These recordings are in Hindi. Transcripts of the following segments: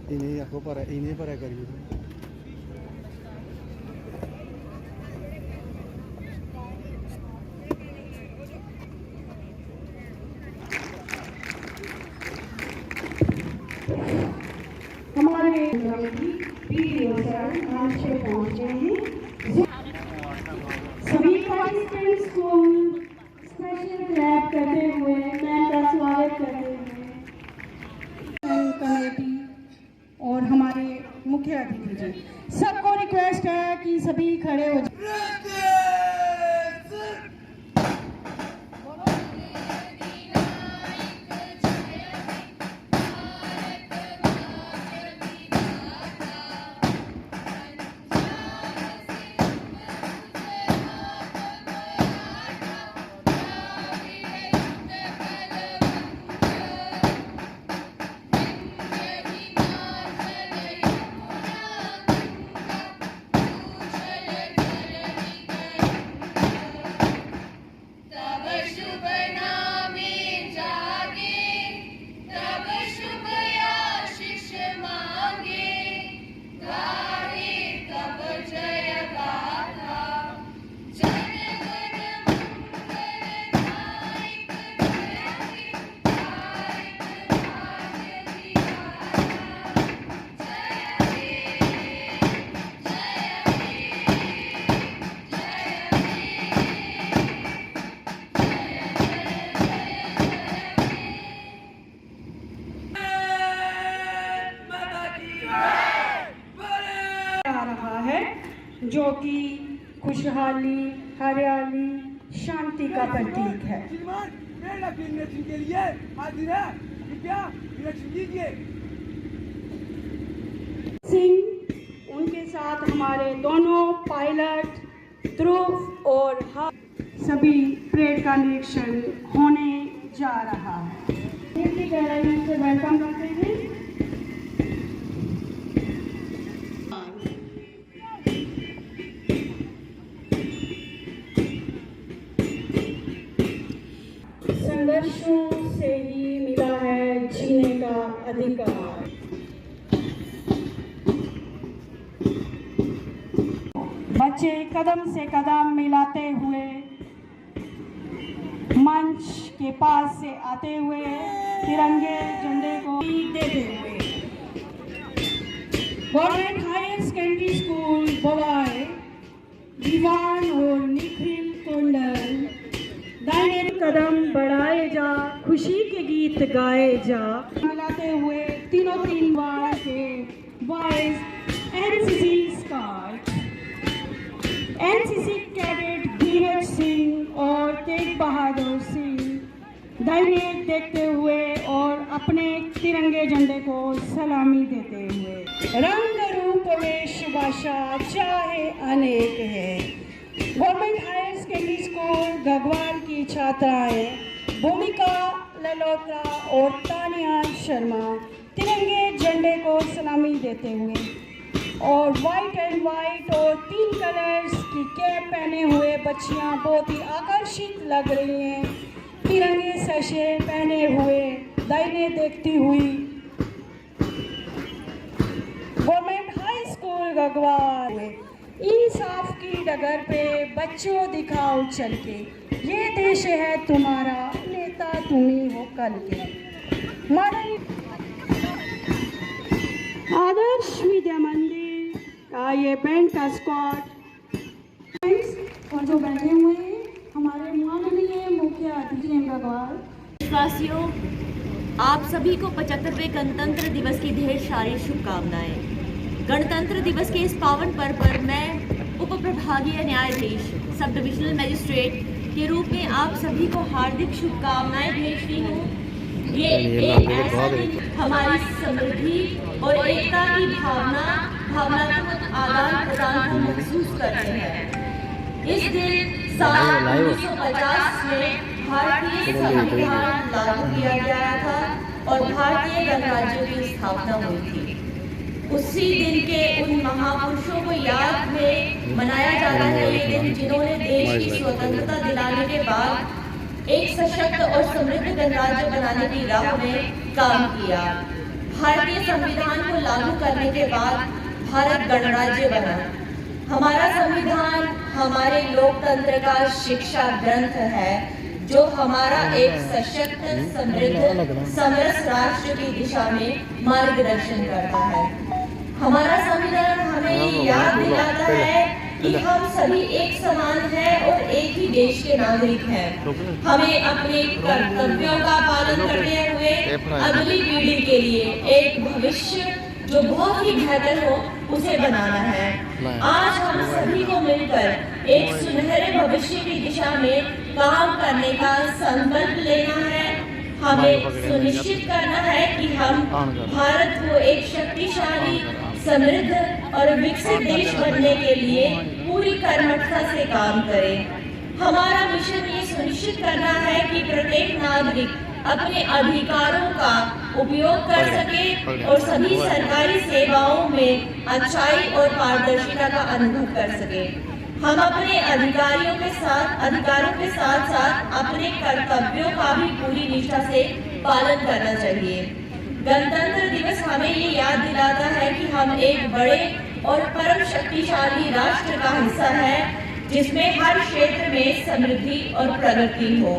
Ini aku para ini para kali. हमारे वीडियो सर आज से पहुंचे हैं सभी पार्टिसिपेंट्स को स्पेशल क्लैप करते हुए मैं का स्वागत करते हुए कमेटी और हमारे मुख्य अतिथि जी सबको रिक्वेस्ट है कि सभी खड़े हो जाए। जो कि खुशहाली हरियाली शांति का प्रतीक है। सिंह उनके साथ हमारे दोनों पायलट ध्रुव और सभी परेड का निरीक्षण होने जा रहा है। से वेलकम करते हैं। संघर्षों से ही मिला है जीने का अधिकार। बच्चे कदम से कदम मिलाते हुए मंच के पास से आते हुए तिरंगे झंडे को देते हुए गवर्नमेंट हायर सेकेंडरी स्कूल बवाई दीवान और निखिल कुंडल दाहिने कदम बढ़ाए जा खुशी के गीत गाए जा मिलाते हुए तीन बार के boys NCC scout NCC cadet Dheeraj Singh और तेज बहादुर सिंह दाहिने देखते हुए और अपने तिरंगे झंडे को सलामी देते हुए रंग रूप वेश भाषा चाहे अनेक है। Government higher secondary school Gagwal की छात्राएं भूमिका ललोत्रा और तानिया शर्मा तिरंगे झंडे को सलामी देते हुए और वाइट एंड वाइट और 3 कलर्स की कैप पहने हुए बच्चियां बहुत ही आकर्षित लग रही हैं। तिरंगे सशे पहने हुए दाहिने देखती हुई गवर्नमेंट हाई स्कूल गगवाल इंसाफ की डगर पे बच्चों दिखाओ चल के ये देश है तुम्हारा नेता तुम्ही हो कल के। आदर्श विद्या मंदिर का ये बैंड का स्क्वाड और जो बैठे हुए हैं हमारे माननीय मुख्य अतिथि गगवाल देशवासियों, आप सभी को 75वें गणतंत्र दिवस की ढेर सारी शुभकामनाएं। गणतंत्र दिवस के इस पावन पर्व पर मैं उप प्रभागीय न्यायाधीश सब डिविजनल मजिस्ट्रेट के रूप में आप सभी को हार्दिक शुभकामनाएं भेजती हूँ। ये एक ऐसा दिन हमारी समृद्धि और एकता की भावनात्मक आदान प्रदान को महसूस करते हैं। इस दिन साल 1950 में भारतीय संविधान लागू किया गया था और भारतीय गणराज्य की स्थापना हुई थी। उसी दिन के उन महापुरुषों को याद में मनाया जाता है ये दिन जिन्होंने देश की स्वतंत्रता दिलाने के बाद एक सशक्त और समृद्ध गणराज्य बनाने की राह में काम किया। भारतीय संविधान को लागू करने के बाद भारत गणराज्य बना। हमारा संविधान हमारे लोकतंत्र का शिक्षा ग्रंथ है, जो हमारा एक सशक्त, समृद्ध, समरस राष्ट्र की दिशा में मार्गदर्शन करता है। हमारा संविधान हमें याद दिलाता है कि हम सभी एक समान हैं और एक ही देश के नागरिक हैं। हमें अपने कर्तव्यों का पालन करते हुए अगली पीढ़ी के लिए एक भविष्य जो बहुत ही बेहतर हो उसे बनाना है। आज हम सभी को मिलकर एक सुनहरे भविष्य की दिशा में काम करने का संकल्प लेना है। हमें सुनिश्चित करना है कि हम भारत को एक शक्तिशाली, समृद्ध और विकसित देश बनने के लिए पूरी कर्मठता से काम करें। हमारा मिशन ये सुनिश्चित करना है कि प्रत्येक नागरिक अपने अधिकारों का उपयोग कर सके और सभी सरकारी सेवाओं में अच्छाई और पारदर्शिता का अनुभव कर सके। हम अपने अधिकारों के साथ साथ अपने कर्तव्यों का भी पूरी निष्ठा से पालन करना चाहिए। गणतंत्र दिवस हमें ये याद दिलाता है कि हम एक बड़े और परम शक्तिशाली राष्ट्र का हिस्सा है, जिसमें हर क्षेत्र में समृद्धि और प्रगति हो।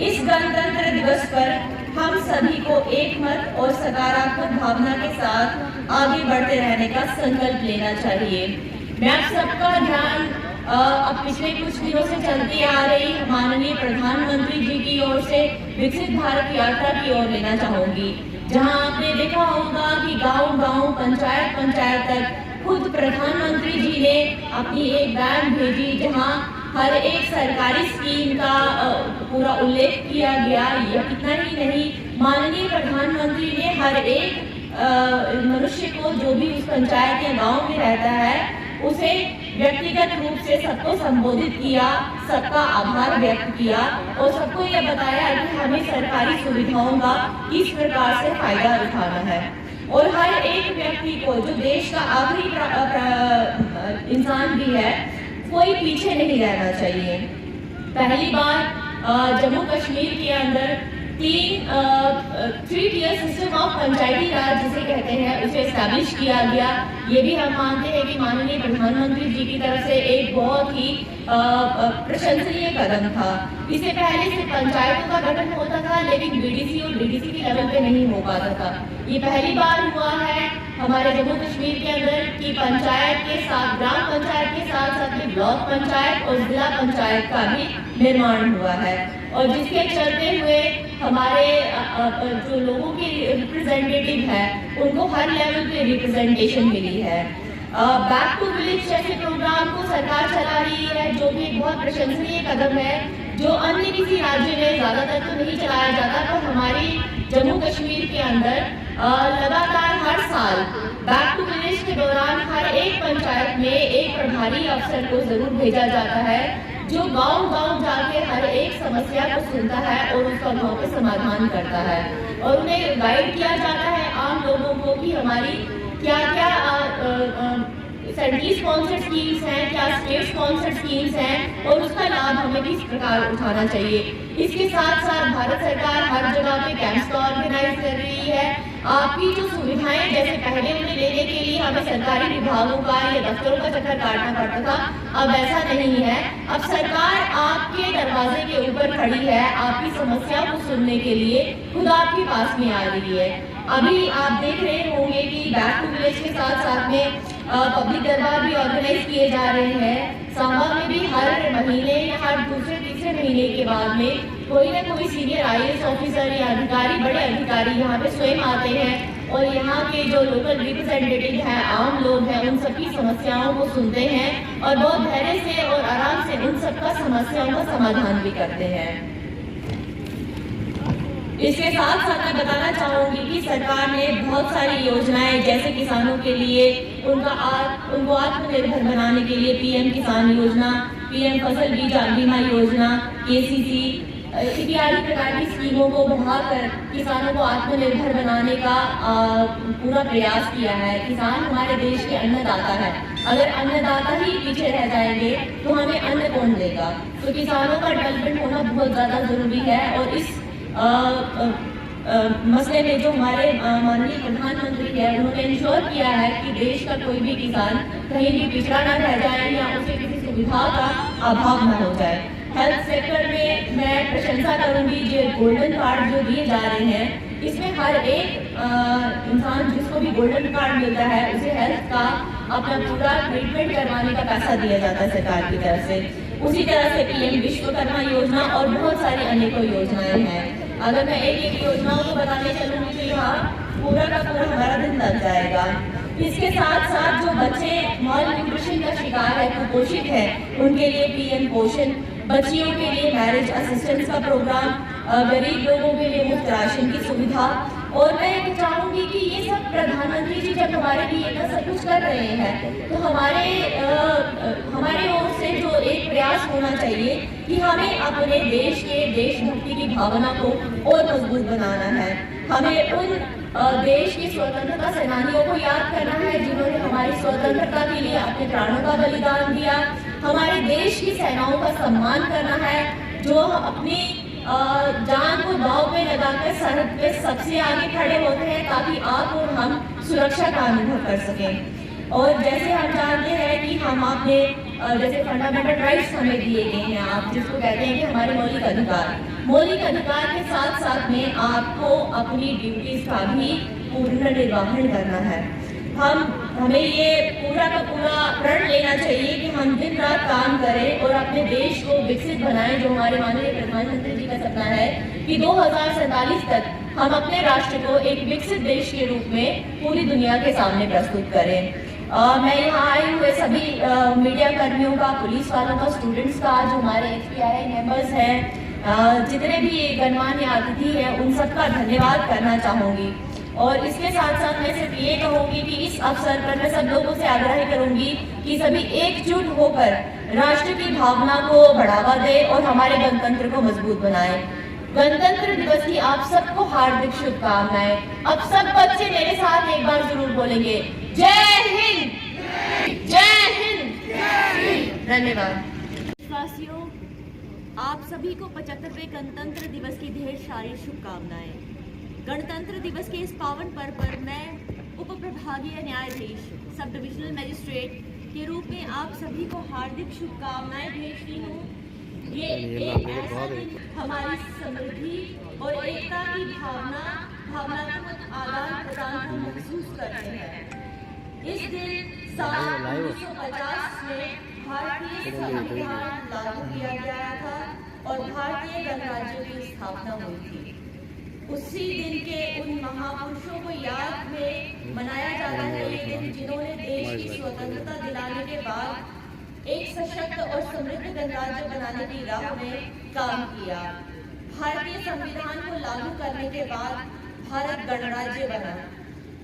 इस गणतंत्र दिवस पर हम सभी को एक मत और सकारात्मक भावना के साथ आगे बढ़ते रहने का संकल्प लेना चाहिए। मैं आप सबका ध्यान अब पिछले कुछ दिनों से चलती आ रही माननीय प्रधानमंत्री जी की ओर से विकसित भारत यात्रा की ओर लेना चाहूंगी, जहां आपने देखा होगा कि गांव-गांव, पंचायत तक खुद प्रधानमंत्री जी ने अपनी एक वैन भेजी, जहां हर एक सरकारी स्कीम का पूरा उल्लेख किया गया। यह इतना ही नहीं, माननीय प्रधानमंत्री ने हर एक मनुष्य को, जो भी उस पंचायत या गांव में रहता है, उसे व्यक्तिगत रूप से सबको संबोधित किया, सबका आभार व्यक्त किया और सबको यह बताया कि हमें सरकारी सुविधाओं का किस प्रकार से फायदा उठाना है। और हर एक व्यक्ति को, जो देश का आखिरी इंसान भी है, कोई पीछे नहीं रहना चाहिए। पहली बार जम्मू कश्मीर के अंदर 3 टियर सिस्टम ऑफ पंचायती राज जिसे कहते हैं, उसे एस्टैब्लिश किया गया। ये भी हम मानते हैं कि माननीय प्रधानमंत्री जी की तरफ से एक बहुत ही प्रशंसनीय कदम था। इससे पहले सिर्फ पंचायतों का गठन होता था, लेकिन बीडीसी और डीडीसी के लेवल पे नहीं हो पाता था। ये पहली बार हुआ है हमारे जम्मू कश्मीर के अंदर कि पंचायत के साथ, ग्राम पंचायत के साथ साथ में ब्लॉक पंचायत और जिला पंचायत का भी निर्माण हुआ है, और जिसके चलते हुए हमारे जो लोगों की रिप्रेजेंटेटिव है, उनको हर लेवल पे रिप्रेजेंटेशन मिली है। बैक टू विलेज जैसे प्रोग्राम को सरकार चला रही है, जो भी एक बहुत प्रशंसनीय कदम है, जो अन्य किसी राज्य में ज़्यादातर तो नहीं चलाया जाता। तो हमारी जम्मू कश्मीर के अंदर लगातार हर साल बैक टू विलेज के दौरान हर एक पंचायत में एक प्रभारी अफसर को जरूर भेजा जाता है, जो गांव-गांव जाके हर एक समस्या को सुनता है और उसका गांव पे समाधान करता है, और उन्हें गाइड किया जाता है आम लोगों को कि हमारी क्या-क्या सेंट्रली स्पॉन्सर्ड स्कीम्स हैं, क्या स्टेट स्पॉन्सर्ड स्कीम्स हैं, और उसका लाभ हमें किस प्रकार उठाना चाहिए। इसके साथ साथ भारत सरकार हर जगह पे कैंप्स का ऑर्गेनाइज कर रही है। आपकी जो सुविधाएं, जैसे पहले उन्हें लेने के लिए हमें सरकारी विभागों का या दफ्तरों का चक्कर काटना पड़ता था, अब ऐसा नहीं है। अब सरकार आपके दरवाजे के ऊपर खड़ी है, आपकी समस्या को सुनने के लिए खुद आपके पास में आ रही है। अभी आप देख रहे होंगे कि बैक टू विलेज के साथ साथ में पब्लिक दरबार भी ऑर्गेनाइज किए जा रहे हैं। सांबा में भी हर महीने या हर दूसरे तीसरे महीने के बाद में कोई ना कोई सीनियर IAS ऑफिसर या अधिकारी, बड़े अधिकारी यहाँ पे स्वयं आते हैं और यहाँ के जो लोकल रिप्रेजेंटेटिव हैं, आम लोग हैं, उन सबकी समस्याओं को सुनते हैं और बहुत धैर्य से और आराम से उन सबका समस्याओं का समाधान भी करते हैं। इसके साथ साथ मैं बताना चाहूँगी कि सरकार ने बहुत सारी योजनाएं, जैसे किसानों के लिए उनको आत्मनिर्भर बनाने के लिए PM किसान योजना, PM फसल बीमा योजना, KCC इत्यादि प्रकार की स्कीमों को बढ़ाकर किसानों को आत्मनिर्भर बनाने का पूरा प्रयास किया है। किसान हमारे देश के अन्नदाता है। अगर अन्नदाता ही पीछे रह जाएंगे तो हमें अन्न कौन देगा? तो किसानों का डेवलपमेंट होना बहुत ज़्यादा ज़रूरी है, और इस मसले में जो हमारे माननीय प्रधानमंत्री है, उन्होंने इंश्योर किया है कि देश का कोई भी किसान कहीं भी पिछड़ा न रह जाए या उसे किसी सुविधा का अभाव न हो जाए। हेल्थ सेक्टर में मैं प्रशंसा करूंगी जो गोल्डन कार्ड जो दिए जा रहे हैं, इसमें हर एक इंसान जिसको भी गोल्डन कार्ड मिलता है उसे हेल्थ का अपना पूरा ट्रीटमेंट करवाने का पैसा दिया जाता है सरकार की तरफ से। उसी तरह से पीएम विश्वकर्मा योजना और बहुत सारी अनेकों योजनाएं हैं। अगर मैं एक एक योजनाओं को बताने चलूंगी तो यहाँ पूरा का पूरा हमारा दिन लग जाएगा। इसके साथ साथ जो बच्चे मॉल न्यूट्रिशन का शिकार है, कुपोषित है, उनके लिए पीएम पोषण, बच्चियों के लिए मैरिज असिस्टेंस का प्रोग्राम, गरीब लोगों के लिए मुफ्त राशन की सुविधा। और मैं चाहूंगी कि ये सब प्रधानमंत्री जी जब हमारे लिए इतना सब कुछ कर रहे हैं तो हमारे ओर से जो एक प्रयास होना चाहिए कि हमें अपने देश के देशभक्ति की भावना को और मजबूत बनाना है। हमें उन देश के स्वतंत्रता सेनानियों को याद करना है जिन्होंने हमारी स्वतंत्रता के लिए अपने प्राणों का बलिदान दिया। हमारे देश की सेनाओं का सम्मान करना है जो अपनी जान को दांव पे लगाकर सरहद पे सबसे आगे खड़े होते हैं ताकि आप और हम सुरक्षा का अनुभव कर सकें। और जैसे हम जानते हैं कि हम आपने जैसे फंडामेंटल राइट्स हमें दिए गए हैं, आप जिसको कहते हैं कि हमारे मौलिक अधिकार के साथ साथ में आपको अपनी ड्यूटीज का भी पूर्ण निर्वहन करना है। हमें ये पूरा का पूरा प्रण लेना चाहिए कि हम दिन रात काम करें और अपने देश को विकसित बनाएं, जो हमारे माननीय प्रधानमंत्री जी का सपना है कि 2047 तक हम अपने राष्ट्र को एक विकसित देश के रूप में पूरी दुनिया के सामने प्रस्तुत करें। मैं यहाँ आए हुए सभी मीडिया कर्मियों का, पुलिस वालों का, स्टूडेंट्स का, जो हमारे HPI मेंबर्स हैं, जितने भी गणमान्य अतिथि हैं, उन सबका धन्यवाद करना चाहूँगी। और इसके साथ साथ मैं सिर्फ ये कहूँगी कि इस अवसर पर मैं सब लोगों से आग्रह करूँगी कि सभी एकजुट होकर राष्ट्र की भावना को बढ़ावा दें और हमारे गणतंत्र को मजबूत बनाएं। गणतंत्र दिवस की आप सबको हार्दिक शुभकामनाएं। अब सब बच्चे मेरे साथ एक बार जरूर बोलेंगे, जय हिंद, जय हिंद। धन्यवाद। देशवासियों, आप सभी को 75वें गणतंत्र दिवस की ढेर सारी शुभकामनाएं। गणतंत्र दिवस के इस पावन पर्व पर मैं उप प्रभागीय न्यायाधीश सब डिविजनल मजिस्ट्रेट के रूप में आप सभी को हार्दिक शुभकामनाएं भेजती हूँ। ये एक ऐसा दिन हमारी समृद्धि और एकता की भावनात्मक आदान प्रदान को महसूस करते हैं। इस दिन साल 1950 में भारतीय संविधान लागू किया गया था और भारतीय गणराज्य की स्थापना हुई थी। उसी दिन के उन महापुरुषों को याद में मनाया जाता है ये दिन जिन्होंने देश की स्वतंत्रता दिलाने के बाद एक सशक्त और समृद्ध गणराज्य बनाने की राह में काम किया। भारतीय संविधान को लागू करने के बाद भारत गणराज्य बना।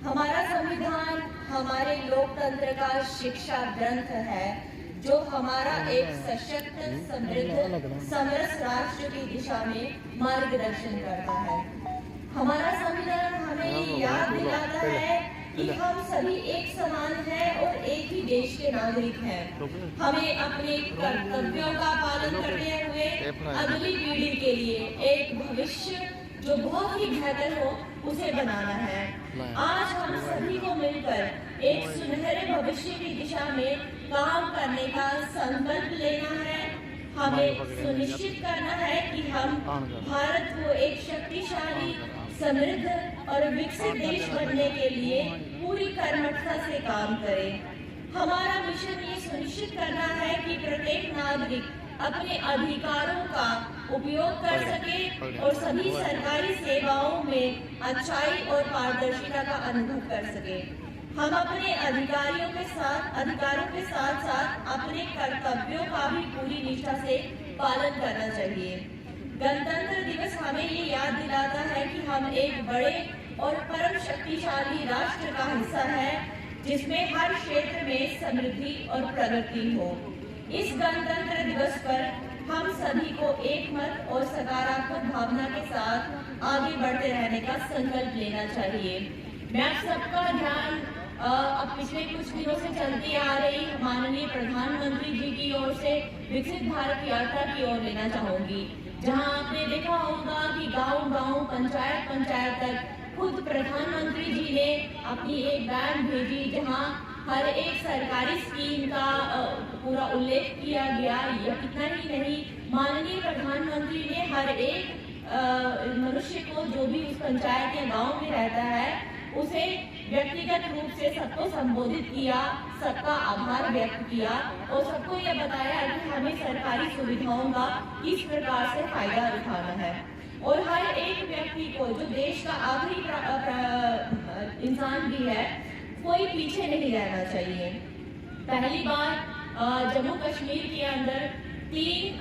हमारा संविधान हमारे लोकतंत्र का शिक्षा ग्रंथ है जो हमारा एक सशक्त, समृद्ध, समरस राष्ट्र की दिशा में मार्गदर्शन करता है। हमारा संविधान हमें याद दिलाता है कि हम सभी एक समान हैं और एक ही देश के नागरिक हैं। हमें अपने कर्तव्यों का पालन करते हुए अगली पीढ़ी के लिए एक भविष्य जो बहुत ही बेहतर हो उसे बनाना है। आज हम सभी को मिलकर एक सुनहरे भविष्य की दिशा में काम करने का संकल्प लेना है। हमें सुनिश्चित करना है कि हम भारत को एक शक्तिशाली, समृद्ध और विकसित देश बनने के लिए पूरी कर्मठता से काम करें। हमारा मिशन ये सुनिश्चित करना है कि प्रत्येक नागरिक अपने अधिकारों का उपयोग कर सके और सभी सरकारी सेवाओं में अच्छाई और पारदर्शिता का अनुभव कर सके। हम अपने अधिकारों के साथ साथ अपने कर्तव्यों का भी पूरी निष्ठा से पालन करना चाहिए। गणतंत्र दिवस हमें ये याद दिलाता है कि हम एक बड़े और परम शक्तिशाली राष्ट्र का हिस्सा है जिसमें हर क्षेत्र में समृद्धि और प्रगति हो। इस गणतंत्र दिवस पर हम सभी को एक मत और सकारात्मक भावना के साथ आगे बढ़ते रहने का संकल्प लेना चाहिए। मैं आप सबका ध्यान अब पिछले कुछ दिनों से चलती आ रही माननीय प्रधानमंत्री जी की ओर से विकसित भारत यात्रा की ओर लेना चाहूंगी। जहां आपने देखा होगा कि गांव-गांव, पंचायत तक खुद प्रधानमंत्री जी ने अपनी एक वैन भेजी, जहां हर एक सरकारी स्कीम का पूरा उल्लेख किया गया। यह इतना ही नहीं, माननीय प्रधानमंत्री ने हर एक मनुष्य को, जो भी उस पंचायत या गांव में रहता है, उसे व्यक्तिगत रूप से सबको संबोधित किया, सबका आभार व्यक्त किया और सबको यह बताया कि हमें सरकारी सुविधाओं का किस प्रकार से फायदा उठाना है। और हर एक व्यक्ति को, जो देश का आखिरी इंसान भी है, कोई पीछे नहीं रहना चाहिए। पहली बार जम्मू कश्मीर के अंदर 3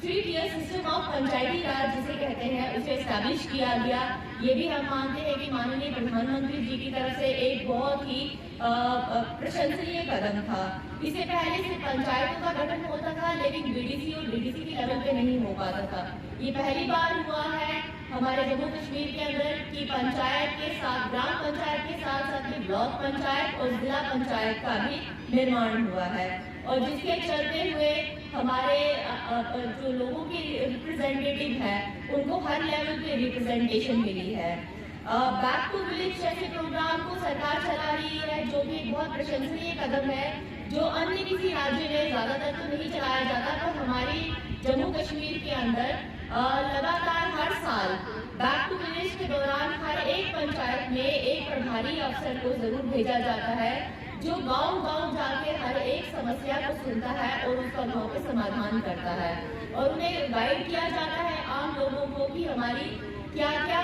टियर सिस्टम ऑफ पंचायती राज जिसे कहते हैं, उसे एस्टैब्लिश किया गया। ये भी हम मानते हैं कि माननीय प्रधानमंत्री जी की तरफ से एक बहुत ही प्रशंसनीय कदम था। इससे पहले सिर्फ पंचायतों का गठन होता था, लेकिन बीडीसी और डीडीसी के लेवल पे नहीं हो पाता था। ये पहली बार हुआ है हमारे जम्मू कश्मीर के अंदर कि पंचायत के साथ, ग्राम पंचायत के साथ साथ में ब्लॉक पंचायत और जिला पंचायत का भी निर्माण हुआ है, और जिसके चलते हुए हमारे जो लोगों के रिप्रेजेंटेटिव हैं, उनको हर लेवल पे रिप्रेजेंटेशन मिली है। बैक टू विलेज जैसे प्रोग्राम को सरकार चला रही है, जो भी बहुत प्रशंसनीय कदम है, जो अन्य किसी राज्य में ज़्यादातर तो नहीं चलाया जाता, पर हमारी जम्मू कश्मीर के अंदर लगातार हर साल बैक टू विलेज के दौरान हर एक पंचायत में एक प्रभारी अफसर को जरूर भेजा जाता है, जो गांव-गांव जाके हर एक समस्या को सुनता है और उसका वहाँ पे समाधान करता है, और उन्हें गाइड किया जाता है आम लोगों को कि हमारी क्या-क्या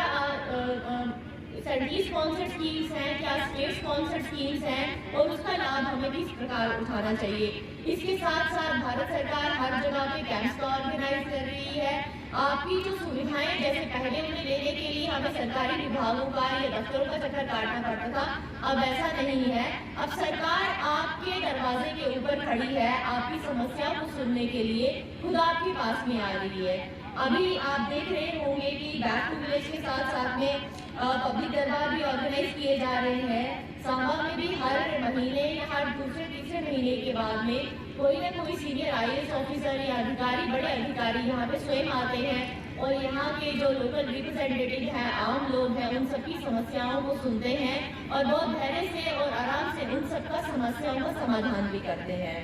सेंट्रली स्पॉन्सर्ड स्कीम्स हैं, क्या स्टेट स्पॉन्सर्ड स्कीम्स हैं, और उसका लाभ हमें किस प्रकार उठाना चाहिए। इसके साथ साथ भारत सरकार हर जगह पे कैंप्स का ऑर्गेनाइज कर रही है। आपकी जो सुविधाएं, जैसे पहले उन्हें लेने के लिए हमें सरकारी विभागों का या दफ्तरों का चक्कर काटना पड़ता था, अब ऐसा नहीं है। अब सरकार आपके दरवाजे के ऊपर खड़ी है, आपकी समस्या को सुनने के लिए खुद आपके पास में आ रही है। अभी आप देख रहे होंगे कि बैक टू विलेज के साथ साथ में पब्लिक दरबार भी ऑर्गेनाइज किए जा रहे हैं। सांबा में भी हर महीने या हर दूसरे तीसरे महीने के बाद में कोई ना कोई सीनियर IAS ऑफिसर या अधिकारी, बड़े अधिकारी यहाँ पे स्वयं आते हैं और यहाँ के जो लोकल रिप्रेजेंटेटिव हैं, आम लोग हैं, उन सबकी समस्याओं को सुनते हैं और बहुत धैर्य से और आराम से उन सबका समस्याओं का समाधान भी करते हैं।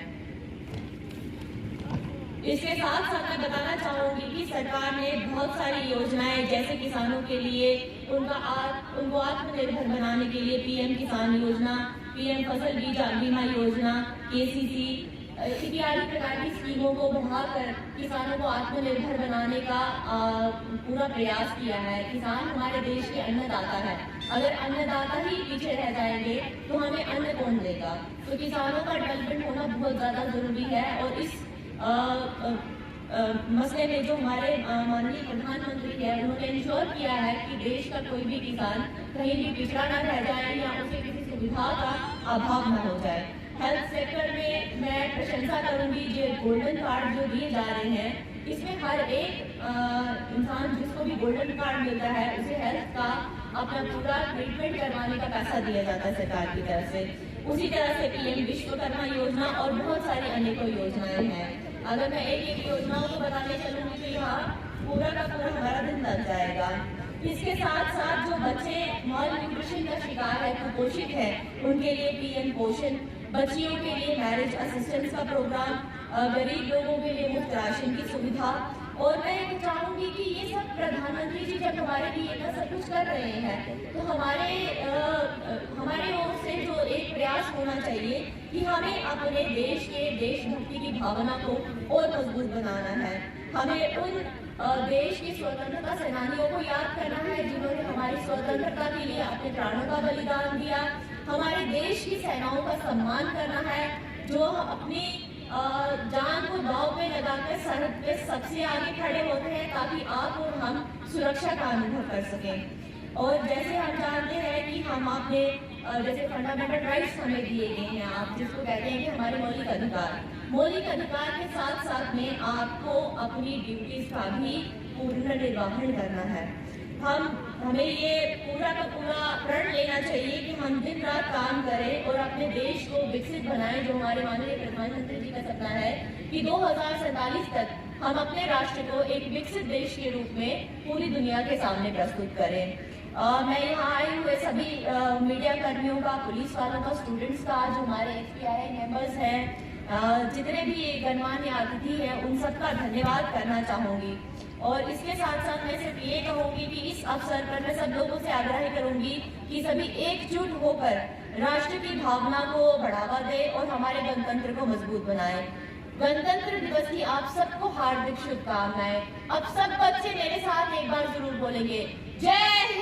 इसके साथ साथ मैं बताना चाहूँगी कि सरकार ने बहुत सारी योजनाएं, जैसे किसानों के लिए उनको आत्मनिर्भर बनाने के लिए PM किसान योजना, PM फसल बीज बीमा योजना, KCC इत्यादि प्रकार की स्कीमों को बढ़ाकर किसानों को आत्मनिर्भर बनाने का पूरा प्रयास किया है। किसान हमारे देश के अन्नदाता है, अगर अन्नदाता ही पीछे रह जाएंगे तो हमें अन्न कौन देगा। तो किसानों का डेवलपमेंट होना बहुत ज़्यादा जरूरी है, और इस मसले में जो हमारे माननीय प्रधानमंत्री है, उन्होंने इंश्योर किया है कि देश का कोई भी किसान कहीं भी पिछड़ा न रह जाए या उसे किसी सुविधा का अभाव न हो जाए। हेल्थ सेक्टर में मैं प्रशंसा करूंगी, जो गोल्डन कार्ड जो दिए जा रहे हैं, इसमें हर एक इंसान जिसको भी गोल्डन कार्ड मिलता है, उसे हेल्थ का अपना पूरा ट्रीटमेंट करवाने का पैसा दिया जाता है सरकार की तरफ से। उसी तरह से PM विश्वकर्मा योजना और बहुत सारी अनेकों योजनाएं हैं। अगर मैं एक योजनाओं को बताने चलूंगी तो यहाँ पूरा का पूरा हमारा दिन लग जाएगा। इसके साथ साथ जो बच्चे मॉल न्यूट्रिशन का शिकार है, कुपोषित है, उनके लिए PM पोषण, बच्चियों के लिए मैरिज असिस्टेंस का प्रोग्राम, गरीब लोगों के लिए मुफ्त राशन की सुविधा। और मैं ये चाहूँगी कि ये सब प्रधानमंत्री जी जब हमारे लिए इतना सब कुछ कर रहे हैं, तो हमारे ओर से जो एक प्रयास होना चाहिए कि हमें अपने देश के देशभक्ति की भावना को और मजबूत बनाना है। हमें उन देश के स्वतंत्रता सेनानियों को याद करना है जिन्होंने हमारी स्वतंत्रता के लिए अपने प्राणों का बलिदान दिया। हमारे देश की सेनाओं का सम्मान करना है, जो अपनी जान को दांव पे लगाकर सरहद पे सबसे आगे खड़े होते हैं, ताकि आप और हम सुरक्षा का अनुभव कर सकें। और जैसे हम जानते हैं कि हम आपने जैसे फंडामेंटल राइट्स हमें दिए गए हैं, आप जिसको कहते हैं कि हमारे मौलिक अधिकार के साथ साथ में आपको अपनी ड्यूटीज का भी पूर्ण निर्वहन करना है। हम हमें ये पूरा का पूरा प्रण लेना चाहिए कि हम दिन रात काम करें और अपने देश को विकसित बनाएं, जो हमारे माननीय प्रधानमंत्री जी का सपना है कि 2047 तक हम अपने राष्ट्र को एक विकसित देश के रूप में पूरी दुनिया के सामने प्रस्तुत करें। मैं यहाँ आए हुए सभी मीडिया कर्मियों का, पुलिस वालों का, स्टूडेंट्स का, जो हमारे SPRI मेंबर्स हैं, जितने भी गणमान्य अतिथि हैं, उन सबका धन्यवाद करना चाहूँगी। और इसके साथ साथ मैं सिर्फ ये कहूँगी कि इस अवसर पर मैं सब लोगों से आग्रह करूँगी कि सभी एकजुट होकर राष्ट्र की भावना को बढ़ावा दें और हमारे गणतंत्र को मजबूत बनाएं। गणतंत्र दिवस की आप सबको हार्दिक शुभकामनाएं। अब सब बच्चे मेरे साथ एक बार जरूर बोलेंगे, जय